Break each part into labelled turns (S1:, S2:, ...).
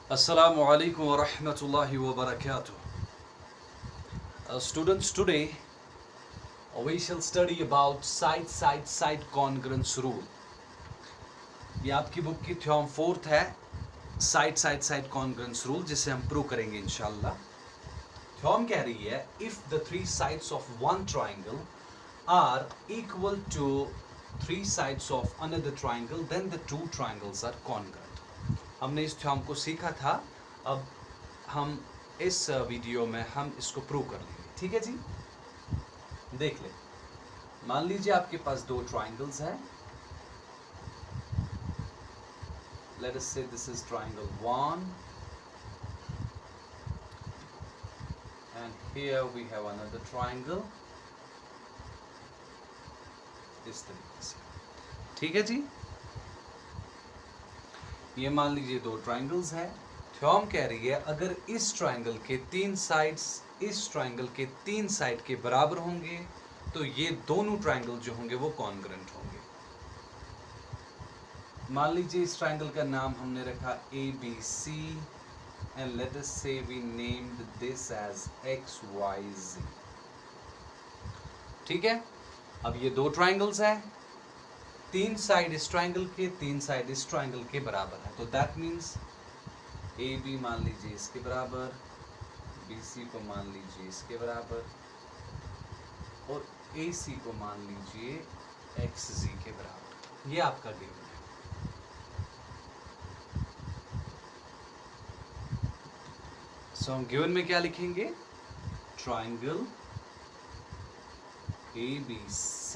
S1: Assalamu alaikum wa rahmatullahi wa barakatuh. Students, today we shall study about side congruence rule. ये आपकी book की theorem 4th है, side congruence rule, जिसे हम prove करेंगे इंशाल्लाह. थ्योरम कह रही है if the three sides of one triangle are equal to three sides of another triangle then the two triangles are congruent. हमने इस थ्योरम को सीखा था. अब हम इस वीडियो में हम इसको प्रूव कर लेंगे. ठीक है जी, देख ले. मान लीजिए आपके पास दो ट्राइंगल्स हैं. Let us say this is triangle 1 and here we have another triangle इस तरीके से. ठीक है जी, ये मान लीजिए दो ट्राइंगल्स हैं. थ्योरम कह रही है अगर इस ट्राइंगल के तीन साइड्स इस ट्राइंगल के तीन साइड के बराबर होंगे तो ये दोनों ट्राइंगल जो होंगे वो कॉन्ग्रुएंट होंगे. मान लीजिए इस ट्राइंगल का नाम हमने रखा ABC and let us say we named this as XYZ. ठीक है, अब ये दो ट्राइंगल्स हैं. तीन साइड इस ट्राइंगल के, तीन साइड इस ट्राइंगल के बराबर है. तो दैट मीन्स AB मान लीजिए इसके बराबर, BC को मान लीजिए इसके बराबर और AC को मान लीजिए XZ के बराबर. ये आपका गिवन है. सो हम गिवन में क्या लिखेंगे? Triangle ABC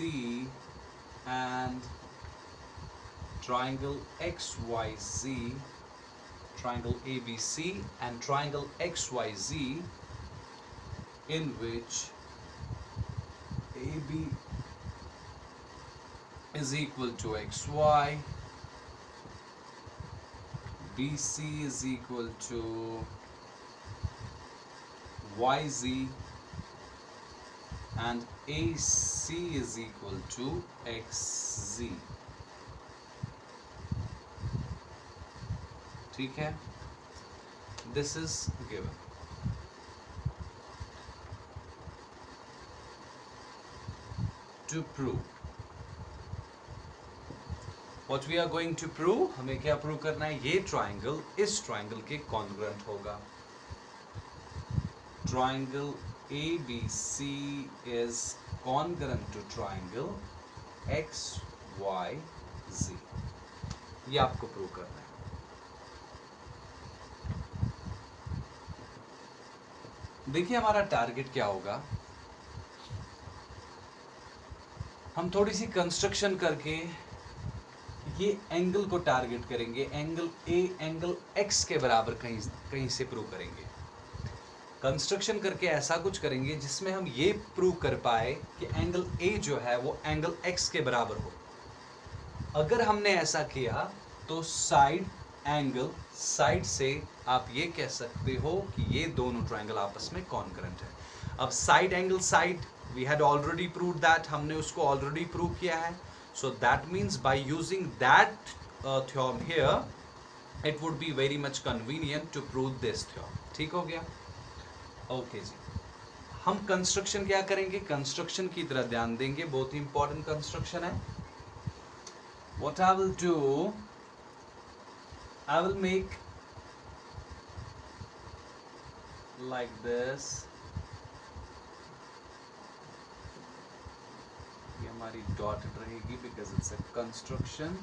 S1: and triangle XYZ, triangle ABC and triangle XYZ in which AB is equal to XY, BC is equal to YZ and AC is equal to XZ. ठीक है, this is given. To prove what we are going to prove, हमें क्या prove करना है? ये triangle इस triangle के congruent होगा. Triangle ABC is congruent to triangle XYZ. ये आपको प्रूव करना है. देखिए हमारा टारगेट क्या होगा. हम थोड़ी सी कंस्ट्रक्शन करके ये एंगल को टारगेट करेंगे. एंगल A एंगल X के बराबर कहीं से प्रूव करेंगे. कंस्ट्रक्शन करके ऐसा कुछ करेंगे जिसमें हम ये प्रूव कर पाए कि एंगल A जो है वो एंगल X के बराबर हो. अगर हमने ऐसा किया तो साइड से आप ये कह सकते हो कि ये दोनों ट्राइंगल आपस में कॉन्ग्रुएंट है. अब side angle side we had already prove that, हमने उसको ऑलरेडी प्रूव किया है. So that means by using that theorem here it would be very much convenient to prove this theorem. ठीक हो गया? ओके जी, हम कंस्ट्रक्शन क्या करेंगे? कंस्ट्रक्शन की तरह ध्यान देंगे. बहुत ही इंपॉर्टेंट कंस्ट्रक्शन है. What I will do, I will make like this. ये हमारी डॉटेड रहेगी बिकॉज इट्स अ कंस्ट्रक्शन.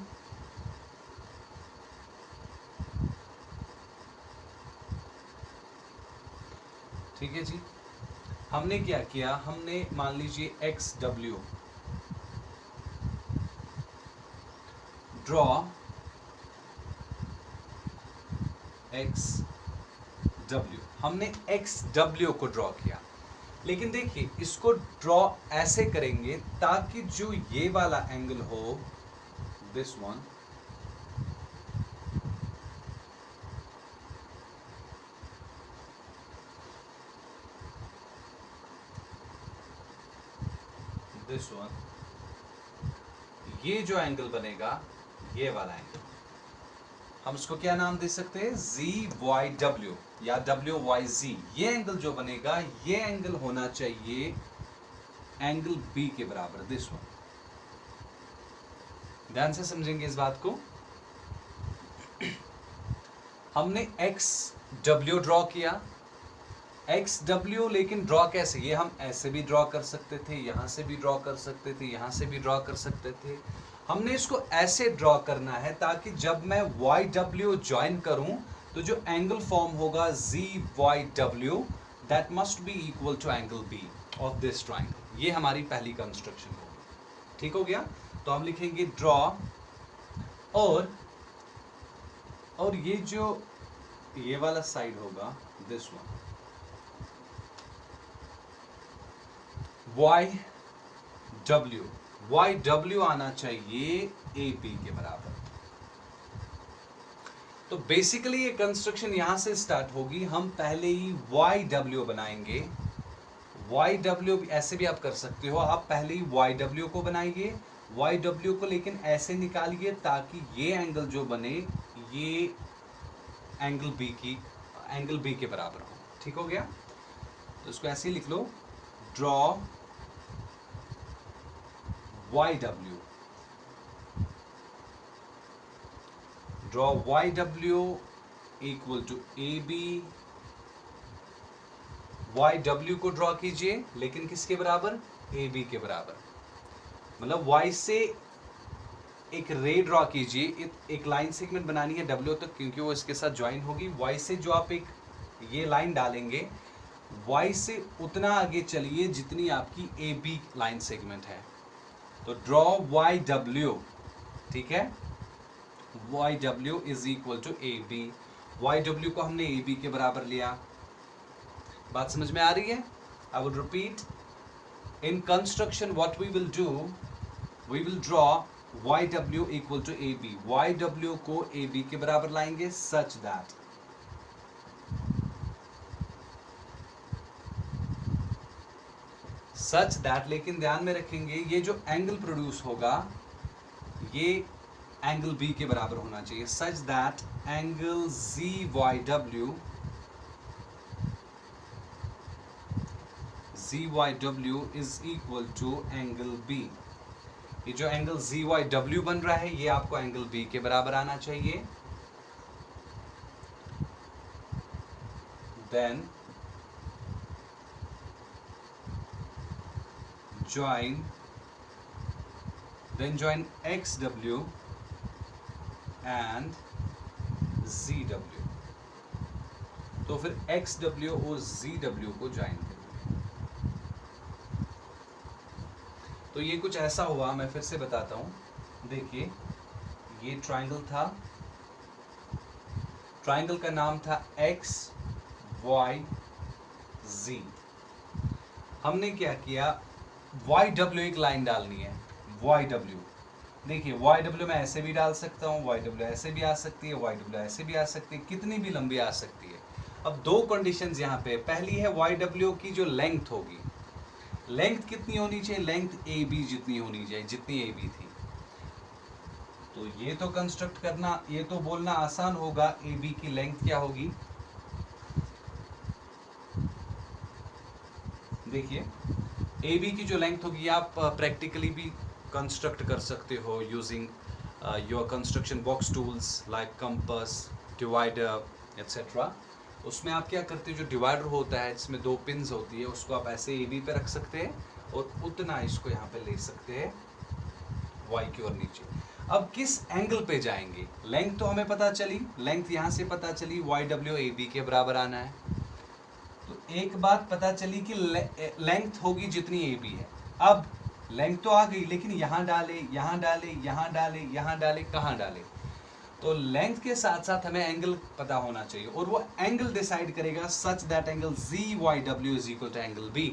S1: ठीक है जी, हमने क्या किया? हमने मान लीजिए XW ड्रॉ XW, हमने XW को ड्रॉ किया. लेकिन देखिए इसको ड्रॉ ऐसे करेंगे ताकि जो ये वाला एंगल हो, दिस वन, दिस वन, ये जो एंगल बनेगा ये वाला एंगल हम उसको क्या नाम दे सकते हैं, ZYW या WYZ। ये एंगल जो बनेगा, ये एंगल होना चाहिए एंगल बी के बराबर, दिस वन। ध्यान से समझेंगे इस बात को। हमने XW ड्रॉ किया, XW, लेकिन ड्रॉ कैसे, ये हम ऐसे भी ड्रॉ कर सकते थे, यहां से भी ड्रॉ कर सकते थे, यहां से भी ड्रॉ कर सकते थे। हमने इसको ऐसे ड्रॉ करना है ताकि जब मैं YW ज्वाइन करूं तो जो एंगल फॉर्म होगा ZYW, that must be equal to angle B of this triangle. ये हमारी पहली कंस्ट्रक्शन होगी। ठीक हो गया। तो हम लिखेंगे ड्रॉ, और ये जो ये वाला साइड होगा, दिस वन, YW आना चाहिए AB के बराबर। तो बेसिकली ये कंस्ट्रक्शन यहां से स्टार्ट होगी। हम पहले ही YW बनाएंगे। YW ऐसे भी आप कर सकते हो, आप पहले ही YW को बनाइए, YW को लेकिन ऐसे निकालिए ताकि ये एंगल जो बने ये एंगल बी के बराबर हो। ठीक हो गया। तो इसको ऐसे ही लिख लो, draw YW equal to AB। YW को ड्रॉ कीजिए, लेकिन किसके बराबर, AB के बराबर। मतलब Y से एक रे ड्रॉ कीजिए, एक लाइन सेगमेंट बनानी है W तक, क्योंकि वो इसके साथ ज्वाइन होगी। Y से जो आप एक ये लाइन डालेंगे, Y से उतना आगे चलिए जितनी आपकी AB लाइन सेगमेंट है। तो ड्रॉ YW, ठीक है, YW is equal to AB। YW को हमने AB के बराबर लिया। बात समझ में आ रही है। I would repeat, in construction what we will do, we will draw YW equal to AB। YW को AB के बराबर लाएंगे सच दैट, लेकिन ध्यान में रखेंगे ये जो एंगल प्रोड्यूस होगा ये एंगल बी के बराबर होना चाहिए, such that angle ZYW is equal to angle B. ये जो एंगल ZYW बन रहा है ये आपको एंगल बी के बराबर आना चाहिए। Then join XW and ZW। तो फिर XW और ZW को ज्वाइन करेंगे। तो ये कुछ ऐसा हुआ, मैं फिर से बताता हूं। देखिए ये ट्राइंगल था, ट्राइंगल का नाम था XYZ। हमने क्या किया, YW एक लाइन डालनी है, YW। देखिए YW मैं ऐसे भी डाल सकता हूँ, YW ऐसे भी आ सकती है, YW ऐसे भी आ सकती है, कितनी भी लंबी आ सकती है। अब दो कंडीशंस यहाँ पे, पहली है YW की जो लेंथ होगी, लेंथ कितनी होनी चाहिए, लेंथ AB जितनी होनी चाहिए, जितनी AB थी। तो ये तो कंस्ट्रक्ट करना, ये तो बोलना आसान होगा, AB की लेंथ क्या होगी। देखिए AB की जो लेंथ होगी आप प्रैक्टिकली भी कंस्ट्रक्ट कर सकते हो using your construction box tools like compass, divider etcetera. उसमें आप क्या करते हो, जो डिवाइडर होता है जिसमें दो पिन्स होती है, उसको आप ऐसे AB पे रख सकते हैं और उतना इसको यहाँ पे ले सकते हैं Y की ओर नीचे। अब किस एंगल पे जाएंगे, लेंथ तो हमें पता चली, लेंथ यहाँ से पता चली, YW AB के बराबर आना है। तो एक बात पता चली कि लेंथ होगी जितनी AB है। अब लेंथ तो आ गई, लेकिन यहाँ डाले, यहाँ डाले, यहाँ डाले, यहाँ डाले, कहाँ डाले। तो लेंथ के साथ साथ हमें एंगल पता होना चाहिए, और वो एंगल डिसाइड करेगा such that angle ZYW is equal to angle B।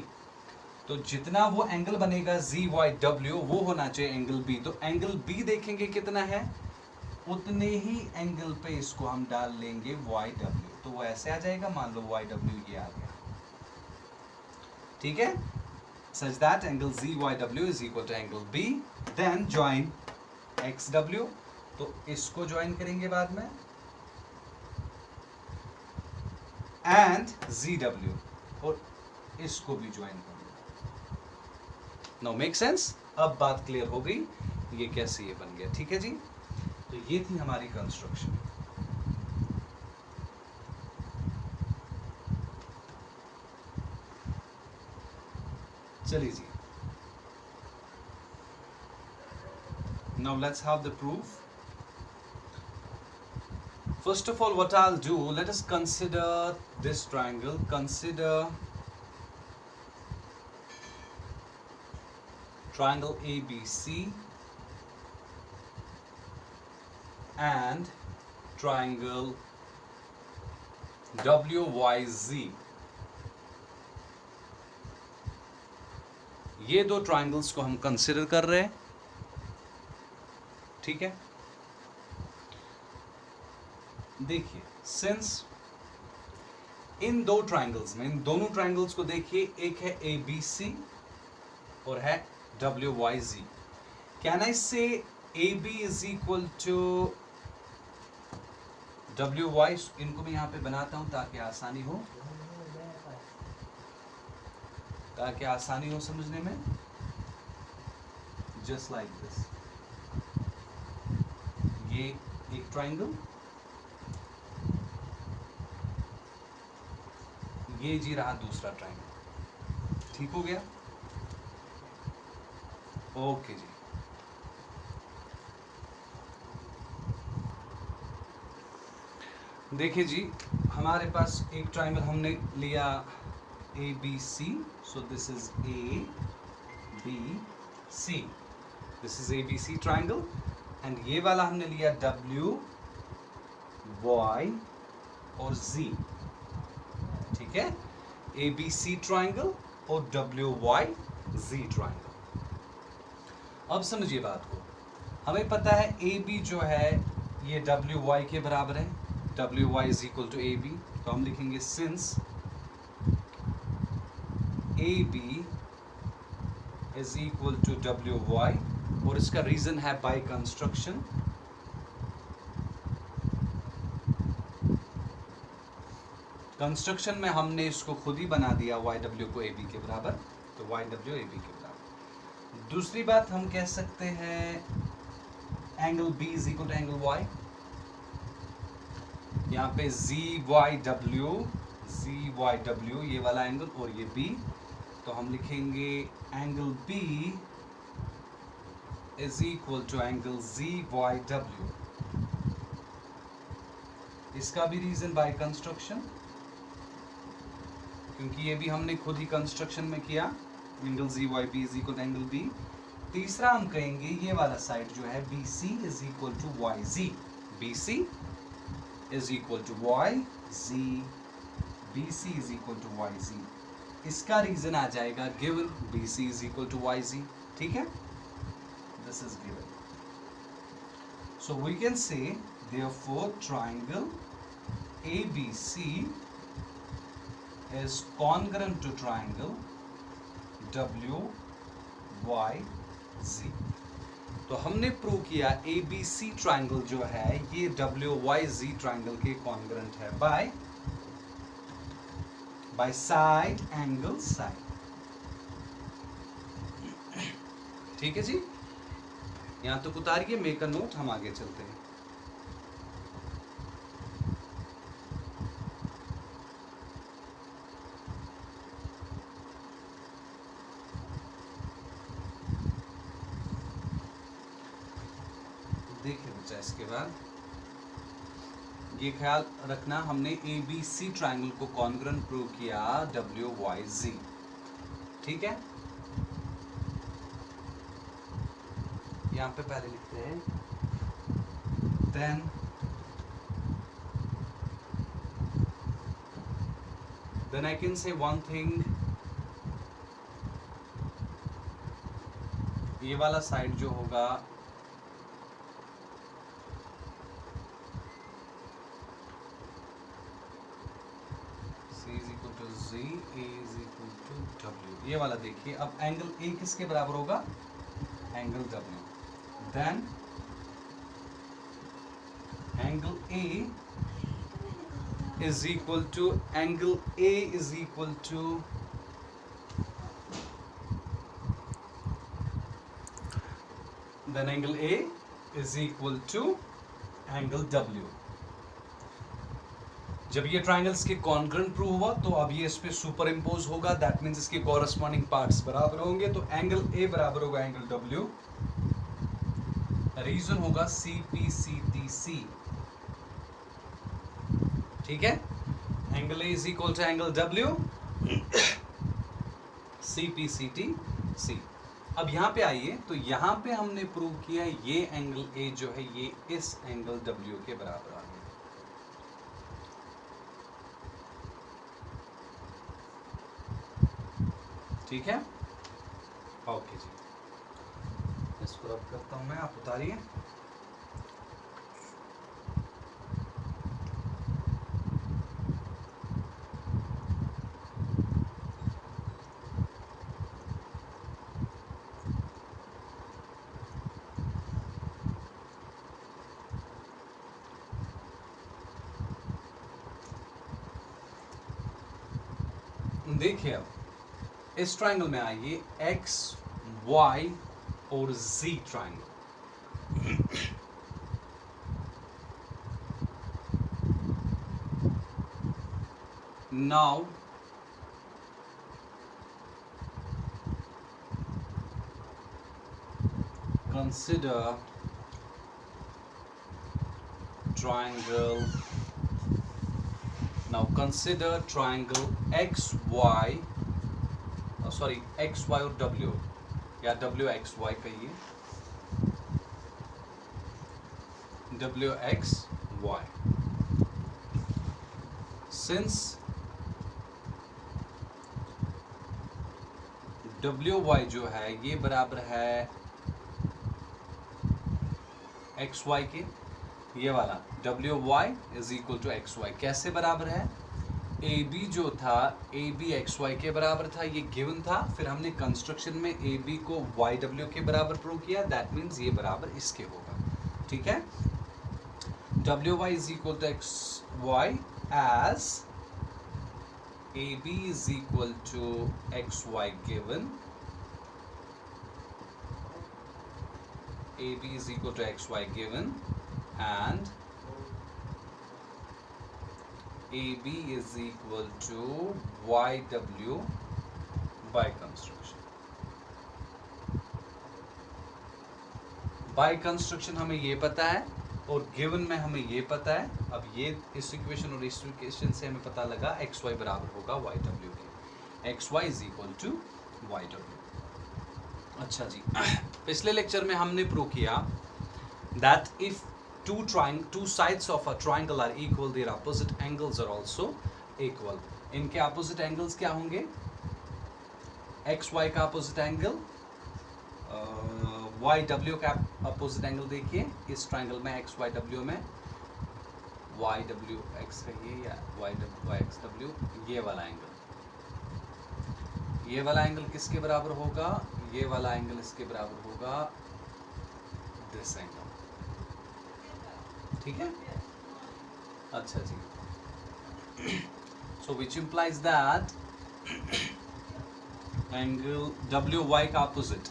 S1: तो जितना वो एंगल बनेगा ZYW वो होना चाहिए एंगल B। तो एंगल B देखेंगे कितना है, उतने ही एंगल पे इसको हम डाल लेंगे YW। तो वो ऐसे आ जाएगा, मान लो YW ये आ गया, ठीक है, such that angle ZYW is equal to angle B। Then join XW, तो इसको ज्वाइन करेंगे बाद में, एंड ZW, और इसको भी ज्वाइन कर लो। Now make sense? अब बात क्लियर हो गई ये कैसे ये बन गया, ठीक है जी। तो ये थी हमारी कंस्ट्रक्शन। चलिए जी, now let's have the proof. First of all, what I'll do, let us consider this triangle. Consider triangle ABC and triangle WYZ. ये दो ट्राइंगल्स को हम कंसिडर कर रहे हैं, ठीक है। देखिए, सिंस इन दो ट्राइंगल्स में, इन दोनों ट्राइंगल्स को देखिए, एक है ABC और है WYZ। Can I say AB is equal to WY? इनको मैं यहां पे बनाता हूं ताकि आसानी हो, समझने में। जस्ट लाइक दिस, ये एक ट्राइंगल, ये जी रहा दूसरा ट्राइंगल, ठीक हो गया? ओके जी। देखिए जी, हमारे पास एक ट्राइंगल हमने लिया ABC, so this is ABC, this is ABC triangle, and ये वाला हमने लिया WY और Z, ठीक है। ABC triangle और WYZ triangle। अब समझिए बात को, हमें पता है AB जो है ये WY के बराबर है, WY is equal to AB, तो हम लिखेंगे since AB is equal to WY, और इसका रीजन है बाय कंस्ट्रक्शन। कंस्ट्रक्शन में हमने इसको खुद ही बना दिया YW को AB के बराबर, तो YW AB के बराबर। दूसरी बात हम कह सकते हैं angle B is equal to angle Y, यहाँ पे ZYW ये वाला एंगल और ये B, तो हम लिखेंगे angle B is equal to angle ZYW। इसका भी रीजन बाय कंस्ट्रक्शन, क्योंकि ये भी हमने खुद ही कंस्ट्रक्शन में किया, angle ZYB is equal to angle B। तीसरा हम कहेंगे ये वाला साइड जो है BC is equal to YZ, BC is equal to YZ, BC is equal to YZ। इसका रीजन आ जाएगा given BC is equal to YZ, ठीक है। This is given, so we can say therefore triangle ABC is congruent to triangle WYZ। तो हमने prove किया ABC triangle जो है ये WYZ ट्राइंगल के कॉन्ग्रुएंट है बाय साइड एंगल साइड, ठीक है जी। यहां तक उतारिए, मेक अ नोट, हम आगे चलते हैं। देखिए बच्चा, इसके बाद ये ख्याल रखना, हमने ABC ट्राइंगल को कॉन्ग्रुएंट प्रूव किया WYZ, ठीक है। यहाँ पे पहले लिखते हैं then I can say one thing, ये वाला साइड जो होगा Z, A is equal to W, ये वाला देखिए। अब एंगल A किसके बराबर होगा? Angle W। Then angle A is equal to angle A is equal to then angle A is equal to angle W. जब ये ट्राइंगल्स के कॉन्ग्रुएंट प्रूव हुआ तो अब ये इस पे सुपर इम्पोज होगा, दैट मीन्स इसके कॉरस्पॉन्डिंग पार्ट्स बराबर होंगे, तो एंगल A बराबर होगा एंगल W, रीजन होगा CPCTC, ठीक है। Angle A is equal to angle W CPCTC। अब यहाँ पे आइए, तो यहाँ पे हमने प्रूव किया ये एंगल A जो है ये इस एंगल W के बराबर आ गया, ठीक है। ओके जी, इसको रब करता हूं मैं, आप उतारिए। देखिए अब इस ट्राइंगल में आइए, एक्स वाई और Z triangle. Now consider triangle, now consider triangle XY, sorry XY और W, या WXY कहिए, WXY। सिंस WY जो है ये बराबर है XY के, ये वाला WY is equal to XY कैसे बराबर है, AB जो था AB XY के बराबर था, ये गिवन था, फिर हमने कंस्ट्रक्शन में AB को YW के बराबर प्रूव किया, दैट मीन्स ये बराबर इसके होगा, ठीक है। WY is equal to XY as AB is equal to XY given, AB is equal to XY given, and AB is equal to YW by construction. By construction हमें ये पता है और given में हमें ये पता है। अब ये इस इक्वेशन और इस इक्वेशन से हमें पता लगा XY बराबर होगा YW के, XY is equal to YW। अच्छा जी, पिछले लेक्चर में हमने प्रूव किया that if two sides of a triangle are equal, their opposite angles are also equal। इनके opposite angles क्या होंगे, XY का opposite angle, YW का opposite angle देखिए, इस triangle में XYW में YWX कहिए या YXW, ये वाला एंगल, ये वाला एंगल किसके बराबर होगा, ये वाला एंगल इसके बराबर होगा दिस एंगल, ठीक है। अच्छा जी, so which implies that angle WY का अपोजिट,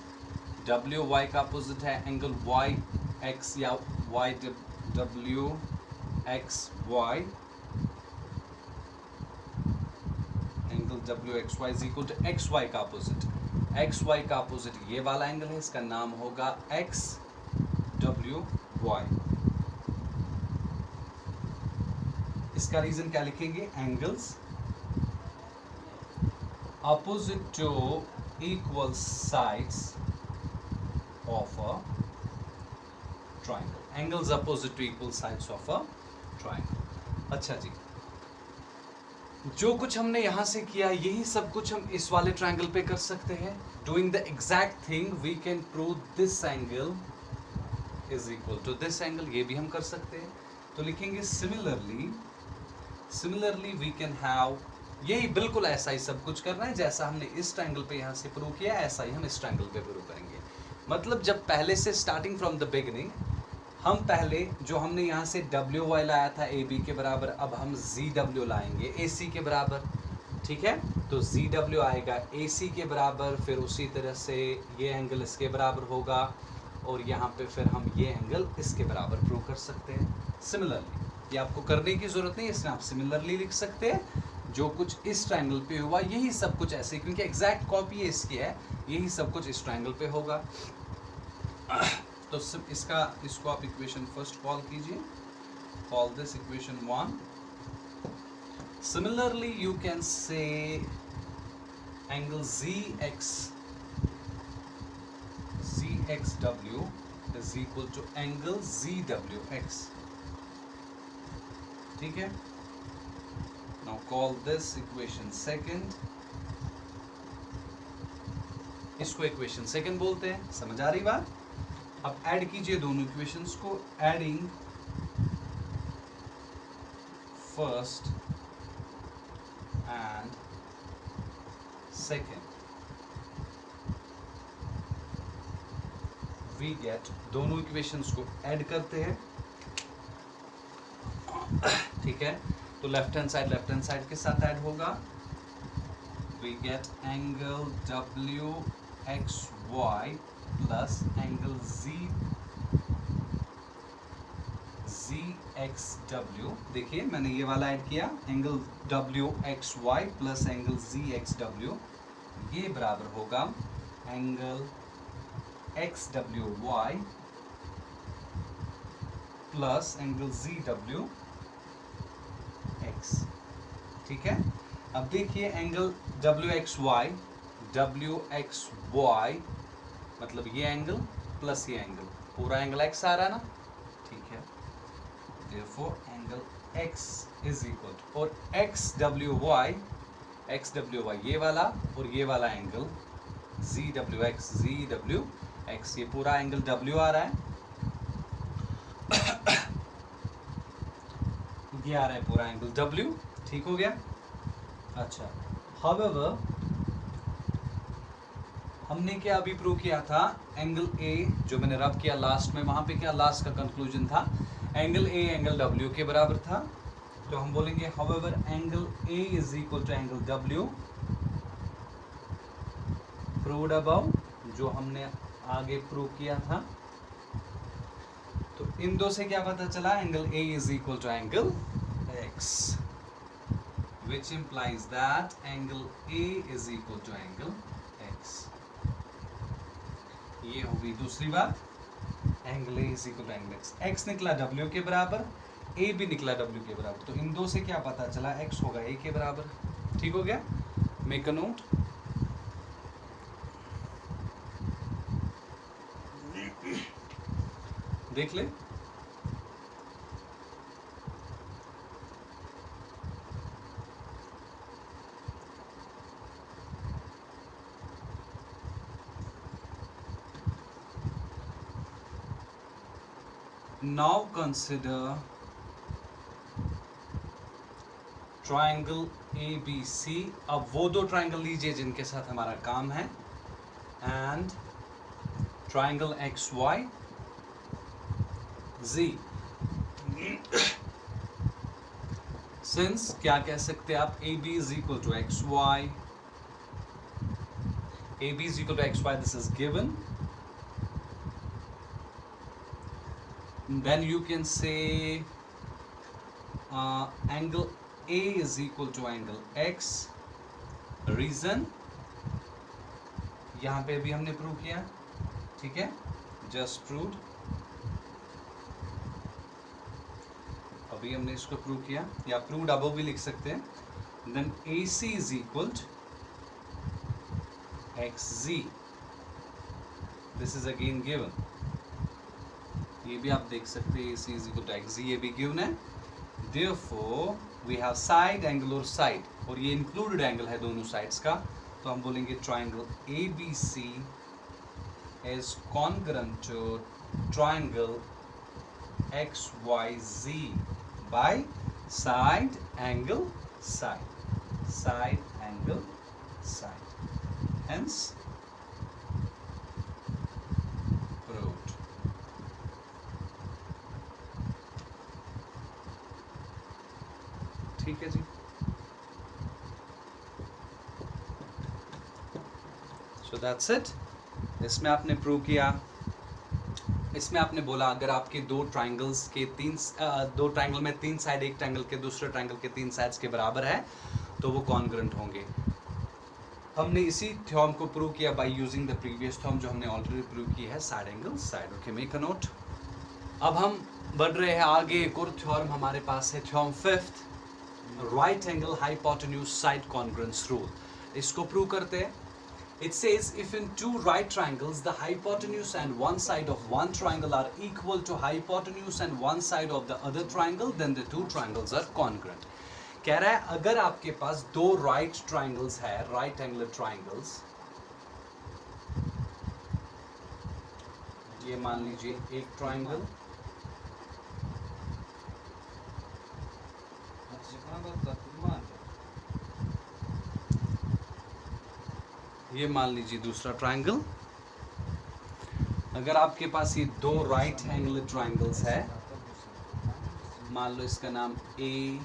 S1: WY का अपोजिट है एंगल YX या YWXY, angle WXY is equal to XY का अपोजिट, XY का अपोजिट ये वाला एंगल है, इसका नाम होगा XWY। इसका रीजन क्या लिखेंगे, angles opposite to equal sides of a triangle, angles opposite to equal sides of a triangle. अच्छा जी, जो कुछ हमने यहाँ से किया यही सब कुछ हम इस वाले ट्रायंगल पे कर सकते हैं। Doing the exact thing we can prove this angle is equal to this angle, ये भी हम कर सकते हैं। तो लिखेंगे सिमिलरली वी कैन हैव, यही बिल्कुल ऐसा ही सब कुछ करना है जैसा हमने इस ट्रायंगल पे यहाँ से प्रूव किया, ऐसा ही हम इस ट्रायंगल पे प्रूव करेंगे। मतलब जब पहले से स्टार्टिंग फ्रॉम द बिगिनिंग हम पहले जो हमने यहाँ से डब्ल्यू वाई लाया था ए बी के बराबर, अब हम जी डब्ल्यू लाएंगे ए सी के बराबर, ठीक है। तो जी डब्ल्यू आएगा ए सी के बराबर, फिर उसी तरह से ये एंगल इसके बराबर होगा, और यहाँ पे फिर हम ये एंगल इसके बराबर प्रूव कर सकते हैं सिमिलरली। ये आपको करने की ज़रूरत नहीं, इसमें आप सिमिलरली लिख सकते हैं। जो कुछ इस ट्रायंगल पे हुआ यही सब कुछ ऐसे, क्योंकि एग्जैक्ट कॉपी इसकी है, यही सब कुछ इस ट्रायंगल पे होगा। तो इसको आप इक्वेशन फर्स्ट कॉल कीजिए, call this equation 1। Similarly you can से angle ZXW is equal to angle ZWX, ठीक है। Now call this equation second, इसको इक्वेशन सेकंड बोलते हैं। समझ आ रही बात? अब ऐड कीजिए दोनों इक्वेशंस को, adding first and second we get, दोनों इक्वेशंस को ऐड करते हैं, ठीक है। तो लेफ्ट हैंड साइड के साथ ऐड होगा, we get angle WXY plus angle ZXW। देखिए मैंने ये वाला ऐड किया, angle WXY plus angle ZXW, ये बराबर होगा angle XWY plus angle ZWX, ठीक है। अब देखिए एंगल WXY मतलब ये एंगल प्लस ये एंगल, पूरा एंगल x आ रहा है ना, ठीक है। therefore angle x is equal to, और XWY ये वाला और ये वाला एंगल ZWX, ये पूरा एंगल W आ रहा है, ये आ रहा है पूरा एंगल W, ठीक हो गया। अच्छा, however हमने क्या अभी प्रूव किया था, एंगल A जो मैंने रब किया लास्ट में, वहां पे क्या लास्ट का कंक्लूजन था, एंगल A एंगल W के बराबर था। तो हम बोलेंगे however angle A is equal to angle W proved above, जो हमने आगे प्रूव किया था। तो इन दो से क्या पता चला, angle A is equal to angle X, which implies that angle A is equal to angle X। ये होगी दूसरी बात, angle A is equal to angle X। X निकला W के बराबर, A भी निकला W के बराबर, तो इन दो से क्या पता चला, X होगा A के बराबर, ठीक हो गया। मेक अ नोट, देख ले। Now consider triangle ABC। अब वो दो ट्राइंगल लीजिए जिनके साथ हमारा काम है, and triangle XY Z। Since क्या कह सकते हैं आप, AB is equal to XY, AB is equal to XY, this is given, then you can say angle A is equal to angle X। Reason यहाँ पे भी हमने प्रूव किया, ठीक है, जस्ट प्रूव्ड, अभी हमने इसको प्रूव किया, या प्रूव्ड अबव भी लिख सकते हैं। Then AC is equal to XZ, this is again given, ये भी आप देख सकते हैं, AC is equal to XZ, ये भी गिवन है। Therefore we have side angle और साइड, और ये इंक्लूडेड एंगल है दोनों साइड्स का, तो हम बोलेंगे triangle ABC is congruent to triangle XYZ by side angle side angle side, hence proved। So that's it. इसमें आपने प्रूव किया, इसमें आपने बोला अगर आपके दो ट्राइंगल में तीन साइड एक ट्राइंगल के दूसरे ट्राइंगल के तीन साइड्स के बराबर है तो वो कॉन्ग्रुएंट होंगे। हमने इसी थ्योरम को प्रूव किया by using the previous theorem जो हमने ऑलरेडी प्रूव की है, side angle side. Okay, make a note. अब हम बढ़ रहे हैं आगे, एक और थ्योरम हमारे पास है, theorem fifth, right angle hypotenuse side congruence rule. इसको प्रूव करते हैं। It says if in two right triangles the hypotenuse and one side of one triangle are equal to hypotenuse and one side of the other triangle, then the two triangles are congruent. कह रहा है अगर आपके पास दो right triangles है, right angular triangles, ये मान लीजिए एक triangle, ये मान लीजिए दूसरा ट्राइंगल। अगर आपके पास ये दो राइट एंगुलर ट्राइंगल्स है, मान लो इसका नाम ए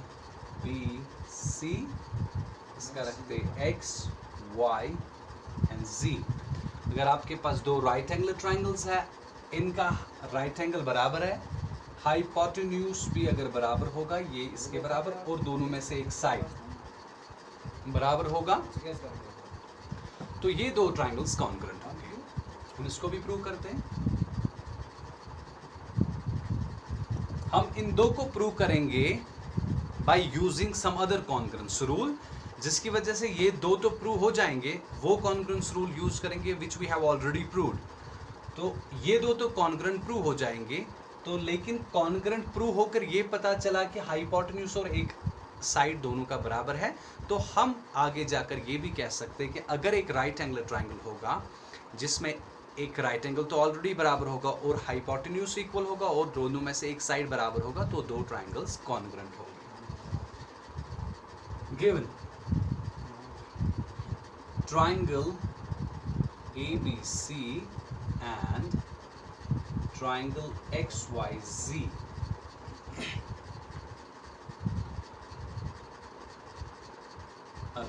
S1: बी सी, इसका रखते एक्स वाई एंड जी। अगर आपके पास दो राइट एंगुलर ट्राइंगल्स है, इनका राइट एंगल बराबर है, हाइपोटेन्यूज भी अगर बराबर होगा ये इसके बराबर, और दोनों में से एक साइड बराबर होगा, तो ये दो ट्राइंगल्स कॉन्ग्रुएंट होंगे। हम इसको भी प्रूव करते हैं। हम इन दो को प्रूव करेंगे by using some other congruence rule, जिसकी वजह से ये दो तो प्रूव हो जाएंगे। वो कॉन्ग्रुएंस रूल यूज करेंगे which we have already proved. तो ये दो तो कॉन्ग्रुएंट प्रूव हो जाएंगे, तो लेकिन कॉन्ग्रुएंट प्रूव होकर ये पता चला कि हाइपोटेन्यूज और एक साइड दोनों का बराबर है, तो हम आगे जाकर ये भी कह सकते हैं कि अगर एक राइट एंगुलर ट्राइंगल होगा जिसमें एक राइट एंगल तो ऑलरेडी बराबर होगा और हाइपोटेन्यूज इक्वल होगा और दोनों में से एक साइड बराबर होगा, तो दो ट्राइंगल्स कॉन्ग्रुएंट होंगे। Given triangle ABC and triangle XYZ,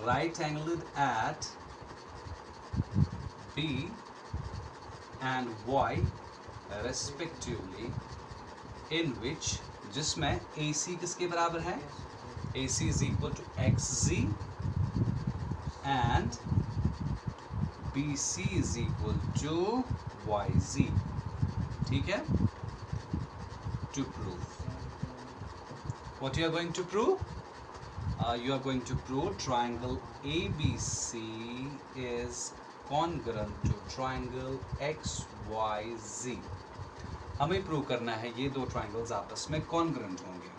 S1: right angled at B and Y respectively, in which, जिसमें AC किसके बराबर है, AC is equal to XZ and BC is equal to YZ। ठीक है, to prove what you are going to prove, you are going to prove triangle ABC is congruent to triangle XYZ। हमें prove करना है ये दो triangles आपस में congruent होंगे।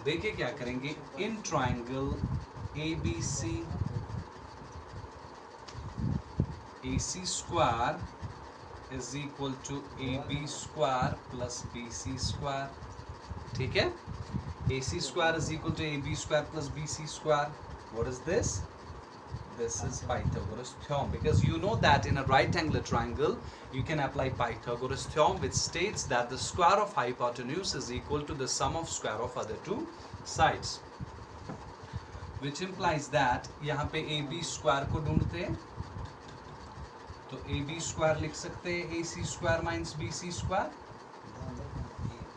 S1: देखिए क्या करेंगे, in triangle ABC AC square is equal to AB square plus BC square। ठीक है, AC square is equal to AB square plus BC square। What is this? This is Pythagoras theorem, because you know that in a right angular triangle you can apply Pythagoras theorem, which states that the square of hypotenuse is equal to the sum of square of other two sides, which implies that यहाँ पे AB square को ढूंढते हैं, तो AB square लिख सकते हैं AC square minus BC square।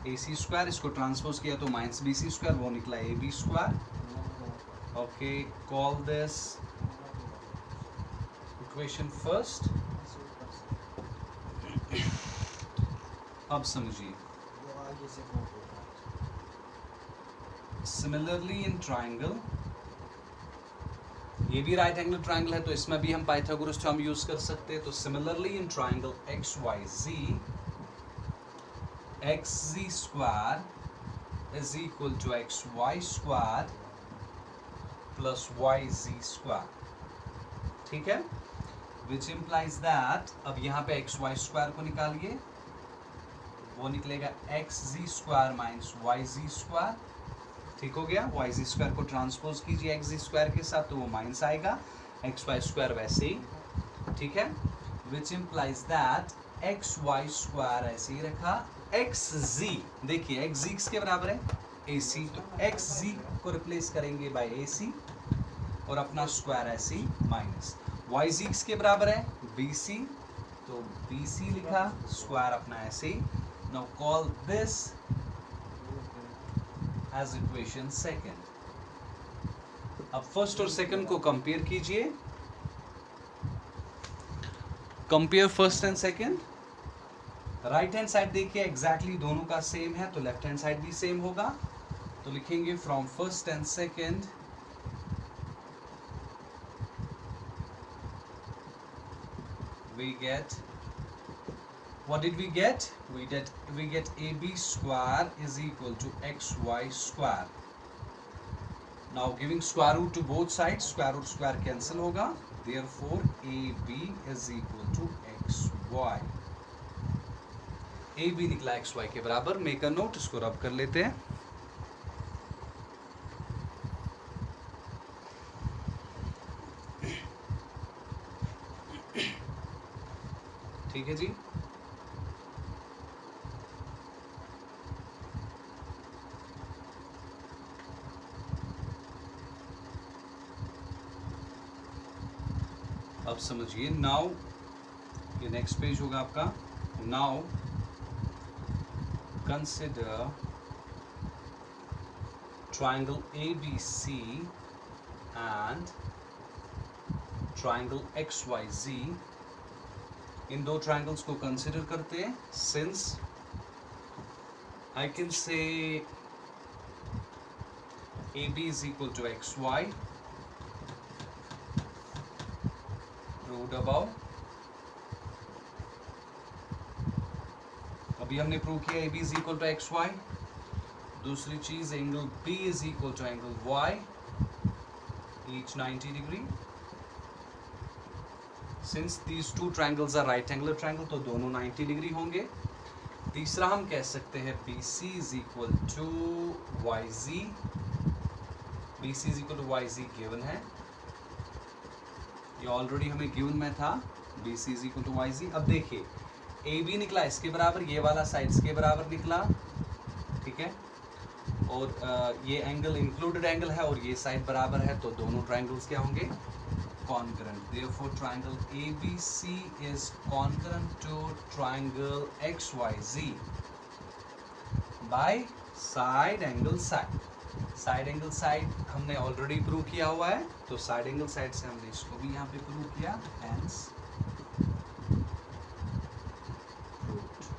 S1: AC square इसको ट्रांसपोज किया तो माइनस BC square, वो निकला AB square। Okay, call this equation first. अब समझिए, सिमिलरली इन ट्राइंगल, ये भी राइट एंगल ट्राइंगल है तो इसमें भी हम पाइथागोरस थ्योरम यूज कर सकते हैं। तो similarly in triangle XYZ, XZ square is equal to XY square plus YZ square. ठीक है, विच इम्प्लाइज दैट, अब यहाँ पे XY स्क्वायर को निकालिए, वो निकलेगा XZ square minus YZ square. ठीक हो गया, YZ स्क्वायर को ट्रांसपोज कीजिए XZ स्क्वायर के साथ तो वो माइनस आएगा, XY स्क्वायर वैसे ही। ठीक है, विच इम्प्लाइज दैट XY स्क्वायर ऐसे ही रखा, XZ, देखिए XZ किसके बराबर है, AC, तो XZ को रिप्लेस करेंगे बाय AC। और अपना स्क्वायर ऐसे ही माइनस। वाई जी किसके बराबर है, बी सी, तो बी सी लिखा, स्क्वायर अपना ऐसे ही। Now call this as equation second. अब फर्स्ट और सेकंड को कंपेयर कीजिए, compare first and second. Right hand side देखिए एग्जैक्टली दोनों का सेम है, तो लेफ्ट हैंड साइड भी सेम होगा। तो लिखेंगे from first and second we get, what did we get? We get AB square is equal to XY square. Now giving square root to both sides, square root square cancel होगा, therefore AB is equal to XY. AB निकला XY के बराबर। Make a note, इसको रब कर लेते हैं। ठीक है जी। अब समझिए, नाउ ये नेक्स्ट पेज होगा आपका। Now consider triangle ABC and triangle XYZ। इन दो ट्राइंगल्स को कंसिडर करते हैं। Since I can say AB is equal to XY, proved above। अभी हमने प्रूव किया AB is equal to XY। दूसरी चीज, angle B is equal to angle Y, each 90 degree। Since these two triangles are right angular triangle, तो दोनों 90 degree होंगे। तीसरा हम कह सकते हैं BC is equal to YZ, BC is equal to YZ given है, ये ऑलरेडी हमें गिवन में था, BC is equal to YZ। अब देखिए AB निकला इसके बराबर, ये वाला साइड इसके बराबर निकला, ठीक है, और ये एंगल इंक्लूडेड एंगल है और ये साइड बराबर है, तो दोनों ट्राइंगल्स क्या होंगे, congruent। Therefore triangle ABC is congruent to triangle XYZ by side angle side। Side angle side हमने ऑलरेडी प्रूव किया हुआ है, तो साइड एंगल साइड से हमने इसको भी यहाँ पे प्रूव किया, hence proved।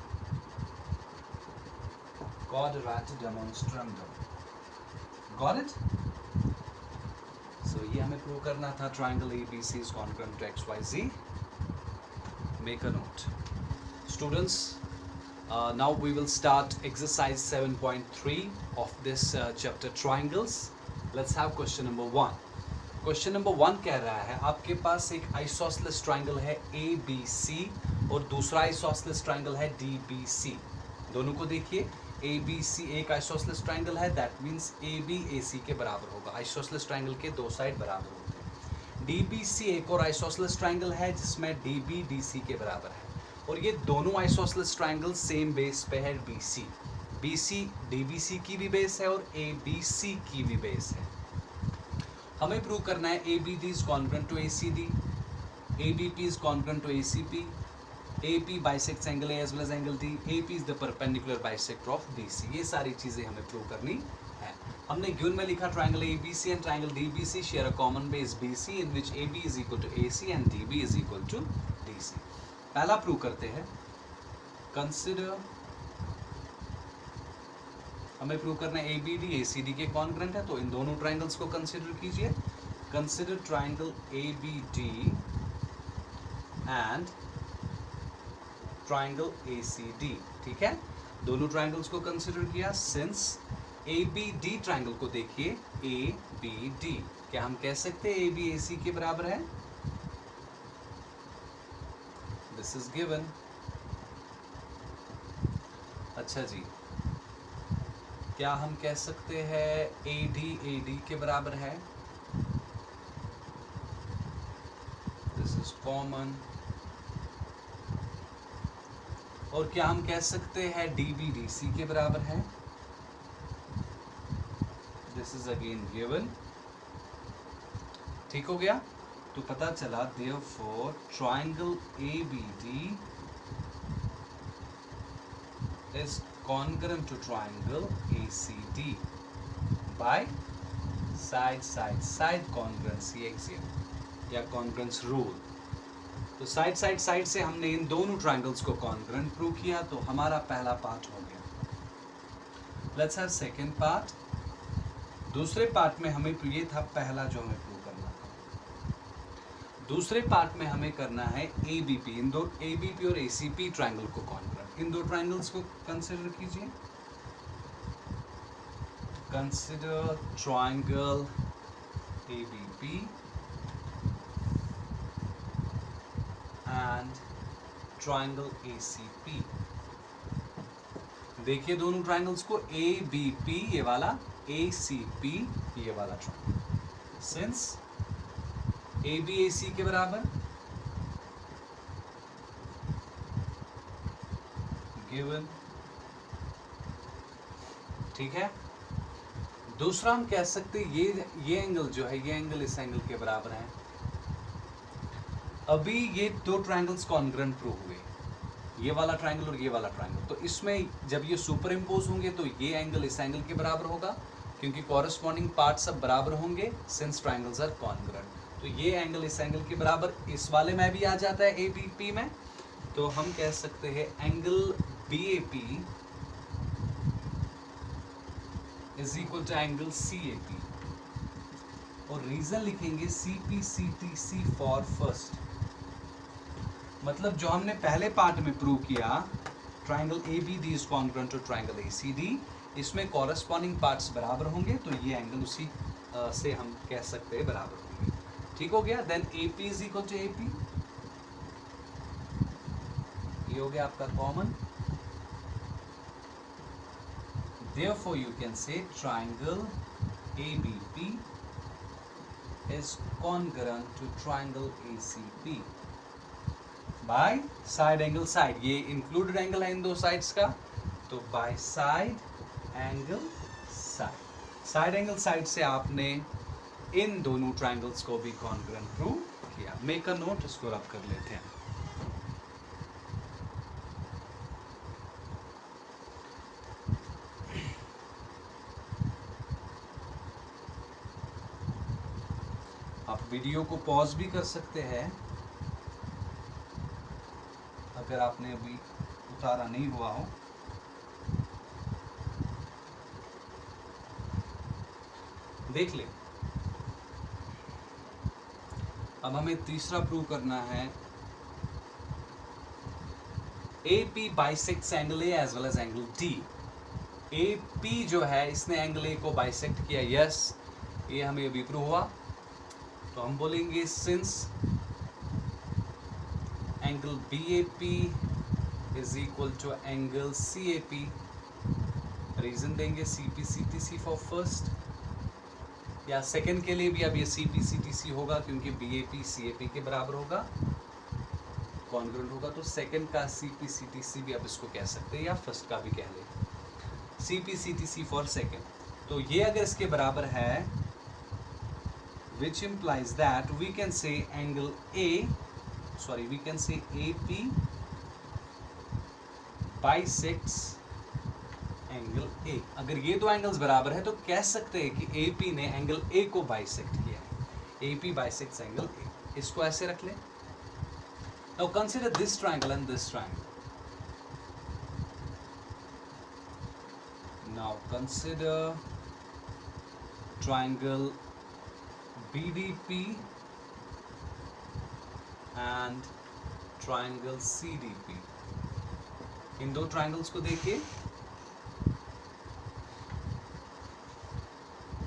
S1: Quadratic demonstrandum, got it? So ये हमें प्रूव करना था, triangle ABC is congruent to XYZ। Make a note, students। Now we will start exercise 7.3 of this chapter triangles। Let's have question number 1। Question number 1 कह रहा है आपके पास एक isosceles triangle है ABC और दूसरा isosceles triangle है DBC। दोनों को देखिए, ABC एक आइसोसेलेस ट्राइंगल है, दैट मींस AB AC के बराबर होगा। आइसोसेलेस ट्राइंगल के दो साइड बराबर होते हैं। DBC एक और आइसोसेलेस ट्राइंगल है जिसमें DB DC के बराबर है, और ये दोनों आइसोसेलेस ट्राइंगल सेम बेस पे है BC। BC DBC की भी बेस है और ABC की भी बेस है। हमें प्रूव करना है ABD is congruent to ACD, ABP is congruent to ACP, AP bisects angle A as well as angle D, AP is the perpendicular bisector of BC। ये सारी चीजें हमें प्रूव करनी है। हमने गिवन में लिखा triangle ABC and triangle DBC share a common base BC in which AB is equal to AC and DB is equal to DC। पहला प्रूव करते हैं, कंसिडर, हमें प्रूव करना है ABD ACD के कॉन्ग्रुएंट है, तो इन दोनों ट्राइंगल्स को कंसिडर कीजिए। Consider triangle ABD and triangle ACD, ठीक है, दोनों ट्राइंगल्स को कंसिडर किया। सिंस ABD ट्राइंगल को देखिए, ABD, क्या हम कह सकते हैं AB AC के बराबर है? This is given. अच्छा जी, क्या हम कह सकते हैं AD AD के बराबर है? This is common. और क्या हम कह सकते हैं DB DC के बराबर है? This is again given. ठीक हो गया? तो पता चला therefore triangle ABD is congruent to triangle ACD by side congruency axiom या congruence rule। तो साइड से हमने इन दोनों ट्रायंगल्स को कॉन्ग्रुएंट प्रूव किया, तो हमारा पहला पार्ट हो गया। Let's have second part. दूसरे पार्ट में हमें ये था पहला जो हमें प्रूव करना था। दूसरे पार्ट में हमें करना है एबीपी, इन दो एबीपी और एसीपी ट्रायंगल को कॉन्ग्रुएंट। इन दो ट्रायंगल्स को कंसिडर कीजिए। Consider triangle ABP and triangle ACP। देखिए दोनों ट्रायंगल्स को, ABP ये वाला, ACP ये वाला ट्रायंगल। सिंस AB AC के बराबर, गिवन, ठीक है। दूसरा हम कह सकते ये एंगल जो है, ये एंगल इस एंगल के बराबर है। अभी ये दो ट्रायंगल्स कॉन्ग्रुएंट प्रूव हुए, ये वाला ट्रायंगल और ये वाला ट्रायंगल। तो इसमें जब ये सुपर इम्पोज होंगे तो ये एंगल इस एंगल के बराबर होगा, क्योंकि कॉरेस्पॉन्डिंग पार्ट सब बराबर होंगे सिंस ट्रायंगल्स आर कॉन्ग्रुएंट। तो ये एंगल इस एंगल के बराबर इस वाले में भी आ जाता है ABP में। तो हम कह सकते हैं angle BAP is equal to angle CAP, और रीजन लिखेंगे CPCTC फॉर फर्स्ट। मतलब जो हमने पहले पार्ट में प्रूव किया triangle ABD is congruent to triangle ACD, इसमें कॉरेस्पॉन्डिंग पार्ट्स बराबर होंगे, तो ये एंगल उसी से हम कह सकते हैं बराबर होंगे। ठीक हो गया। Then AP is equal to AP, ये हो गया आपका common. Therefore you can say triangle ABP is congruent to triangle ACP by side angle side। ये इंक्लूडेड एंगल है इन दो साइड्स का, तो by side angle side. Side angle side से आपने इन दोनों ट्रायंगल्स को भी कॉन्ग्रुएंट प्रूव किया। मेक अ नोट, इसको रब कर लेते हैं। आप वीडियो को पॉज भी कर सकते हैं अगर आपने अभी उतारा नहीं हुआ हो। देख ले। अब हमें तीसरा प्रूव करना है AP bisects angle A as well as angle D। AP जो है इसने एंगल A को बाइसेक्ट किया, यस, ये हमें अभी प्रूव हुआ। तो हम बोलेंगे since angle BAP is equal to angle CAP, reason देंगे CPCTC फॉर फर्स्ट, या सेकंड के लिए भी अब ये CPCTC होगा क्योंकि BAP CAP के बराबर होगा, कॉन्ग्रुएंट होगा। तो सेकंड का CPCTC भी आप इसको कह सकते हैं, या फर्स्ट का भी कह ले, CPCTC फॉर सेकंड। तो ये अगर इसके बराबर है, which implies that we can say angle we can say AP bisects angle A। अगर ये दो एंगल्स बराबर है तो कह सकते हैं कि AP ने एंगल A को बाइसेक्ट किया है। AP bisects angle A। इसको ऐसे रख ले। Now consider this triangle and this triangle. Now consider triangle BDP and triangle CDP। इन दो ट्रायंगल्स को देखिए।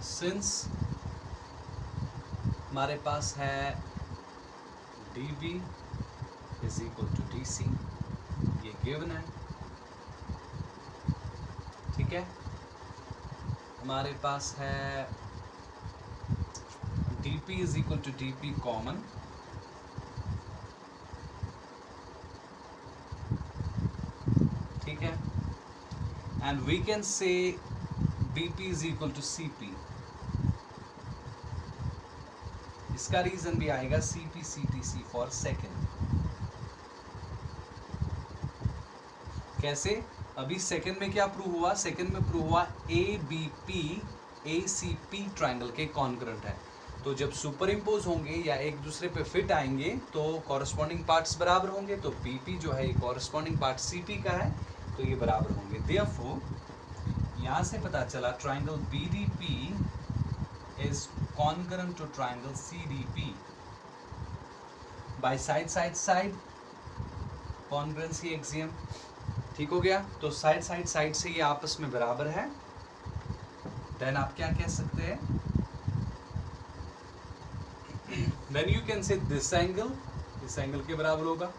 S1: सिंस हमारे पास है DB is equal to DC, ये गिवन है, ठीक है। हमारे पास है DP is equal to DP common, ठीक है। And we can say BP is equal to CP। इसका रीजन भी आएगा CPCTC फॉर सेकेंड। कैसे? अभी सेकेंड में क्या प्रूव हुआ? सेकेंड में प्रूव हुआ ABP ACP ट्राइंगल के कॉन्ग्रुएंट है। तो जब सुपर इम्पोज होंगे या एक दूसरे पे फिट आएंगे तो कॉरस्पॉन्डिंग पार्ट्स बराबर होंगे। तो BP जो है ये कॉरस्पॉन्डिंग पार्ट CP का है, तो ये बराबर होंगे। देयरफॉर यहाँ से पता चला triangle BDP is congruent to triangle CDP by side side side congruency axiom. ठीक हो गया? तो साइड साइड साइड से ये आपस में बराबर है। देन आप क्या कह सकते हैं? Then you can say this angle इस एंगल के बराबर होगा।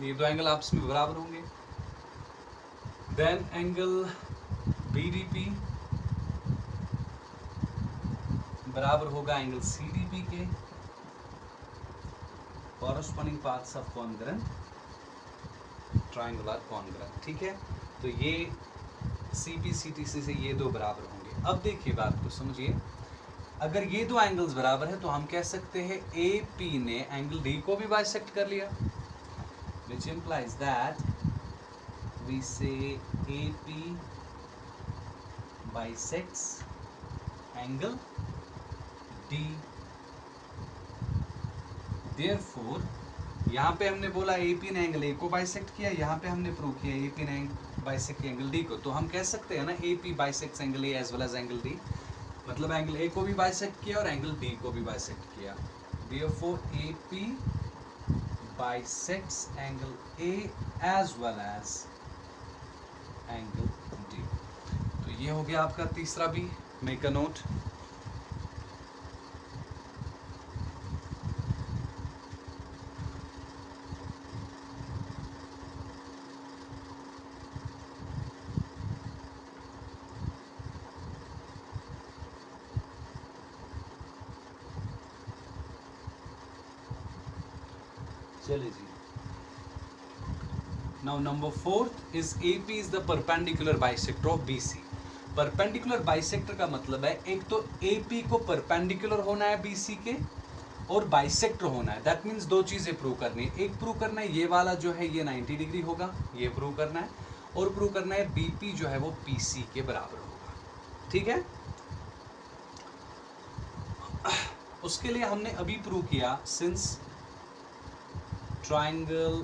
S1: ये दो एंगल आपस में बराबर होंगे। देन एंगल BDP बराबर होगा एंगल CDP के। Corresponding parts of congruent triangle are congruent. ठीक है? तो ये CPCTC से ये दो बराबर होंगे। अब देखिए बात को समझिए, अगर ये दो एंगल्स बराबर है तो हम कह सकते हैं AP ने एंगल D को भी बाइसेक्ट कर लिया, which implies that we say AP bisects angle D। Therefore यहाँ पे हमने बोला AP ने एंगल A को बाइसेक्ट किया, यहाँ पे हमने प्रूव किया AP ने बाइसेक्ट किया एंगल D को। तो हम कह सकते हैं ना AP bisects angle A as well as angle D, मतलब एंगल A को भी बाइसेक्ट किया और एंगल D को भी बाइसेक्ट किया। Therefore AP bisects angle A as well as angle D। तो ये हो गया आपका तीसरा भी। Make a note. चलिए जी। Now number 4th is AP is the perpendicular bisector of BC। Perpendicular bisector का मतलब है एक तो AP को परपेंडिकुलर होना है BC के और बाइसेक्टर होना है। दैट मीन्स दो चीजें प्रूव करनी है। एक प्रूव करना है ये वाला जो है ये 90 डिग्री होगा, ये प्रूव करना है, और प्रूव करना है BP जो है वो PC के बराबर होगा। ठीक है? उसके लिए हमने अभी प्रूव किया since triangle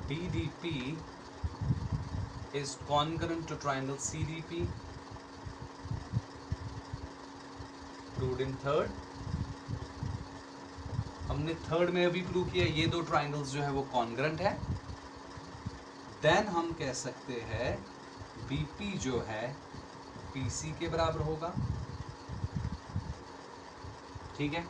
S1: BDP is congruent to triangle CDP, proved in third। हमने थर्ड में अभी प्रूव किया ये दो ट्राइंगल्स जो है वो कॉन्ग्रुएंट है। देन हम कह सकते हैं BP जो है PC के बराबर होगा। ठीक है?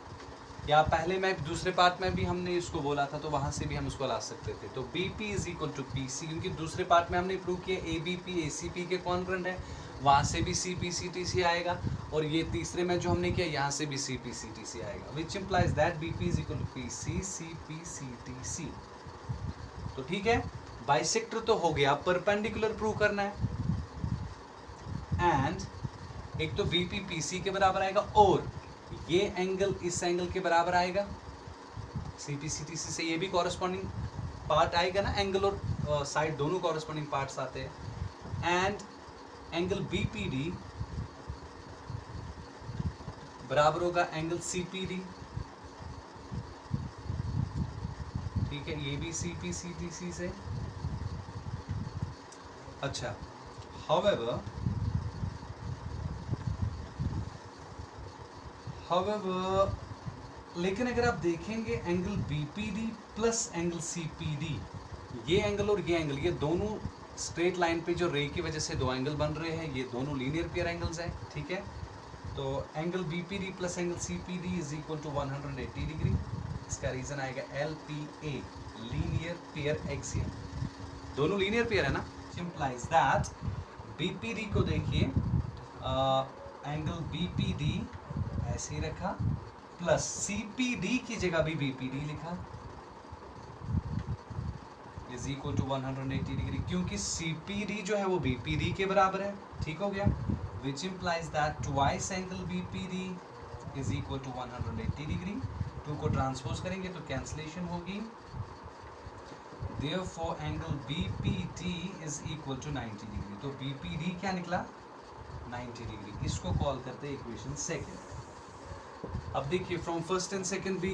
S1: या पहले में दूसरे पार्ट में भी हमने इसको बोला था तो वहां से भी हम उसको ला सकते थे। तो BP is equal to PC, क्योंकि दूसरे पार्ट में हमने प्रूव किया ABP ACP के कॉन्ग्रुएंट है, वहां से भी CPCTC आएगा, और ये तीसरे में जो हमने किया यहाँ से भी CPCTC आएगा, which implies that BP is equal to PC CPCTC। तो ठीक है, बाइसेक्टर तो हो गया, परपेंडिकुलर प्रूव करना है, एंड एक तो BP PC के बराबर आएगा और ये एंगल इस एंगल के बराबर आएगा। CPCTC से ये भी कॉरस्पॉन्डिंग पार्ट आएगा ना, एंगल और साइड दोनों कॉरस्पॉन्डिंग पार्ट्स आते हैं। एंड एंगल BPD बराबर होगा एंगल CPD। ठीक है? ये भी CPCTC से। अच्छा, however लेकिन अगर आप देखेंगे angle BPD plus angle CPD, ये एंगल और ये एंगल, ये दोनों स्ट्रेट लाइन पे जो रे की वजह से दो एंगल बन रहे हैं, ये दोनों लीनियर पेयर एंगल्स हैं। ठीक है? तो angle BPD plus angle CPD is equal to 180 degree. इसका रीजन आएगा LPA, लीनियर पेयर एक्सियम। दोनों लीनियर पेयर है ना, इम्प्लाइज दैट BPD को देखिए, एंगल BPD ऐसे ही रखा, प्लस CPD की जगह भी BPD लिखा, इज इक्वल टू 180 डिग्री, क्योंकि CPD जो है वो BPD के बराबर है। ठीक हो गया? which implies that twice angle BPD is equal to 180 degree. 2 को ट्रांसपोज करेंगे तो कैंसलेशन होगी. Therefore angle BPD is equal to 90 degree. तो BPD क्या निकला? 90 degree. इसको कॉल करते हैं इक्वेशन सेकेंड. अब देखिए from first and second we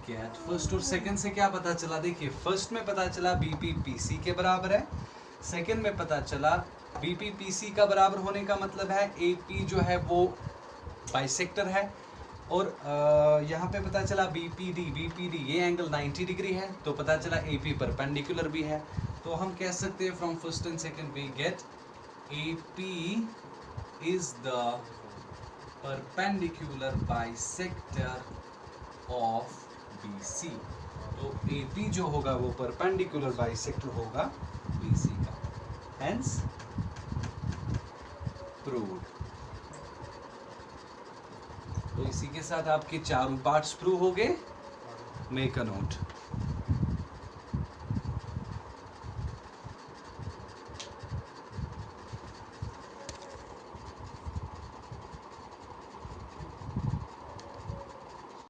S1: get first और सेकंड से क्या पता चला? देखिए फर्स्ट में पता चला बीपी पीसी के बराबर है. सेकंड में पता चला बीपी पीसी का बराबर होने का मतलब है एपी जो है वो बाइसेक्टर है. और यहाँ पे पता चला बीपीडी ये एंगल 90 डिग्री है. तो पता चला एपी परपेंडिकुलर भी है. तो हम कह सकते हैं from first and second we get AP is the perpendicular bisector of BC. तो AP जो होगा वो परपेंडिकुलर बाइसेक्टर होगा BC का. Hence proved. तो इसी के साथ आपके चारों पार्ट्स प्रूव हो गए. Make a note.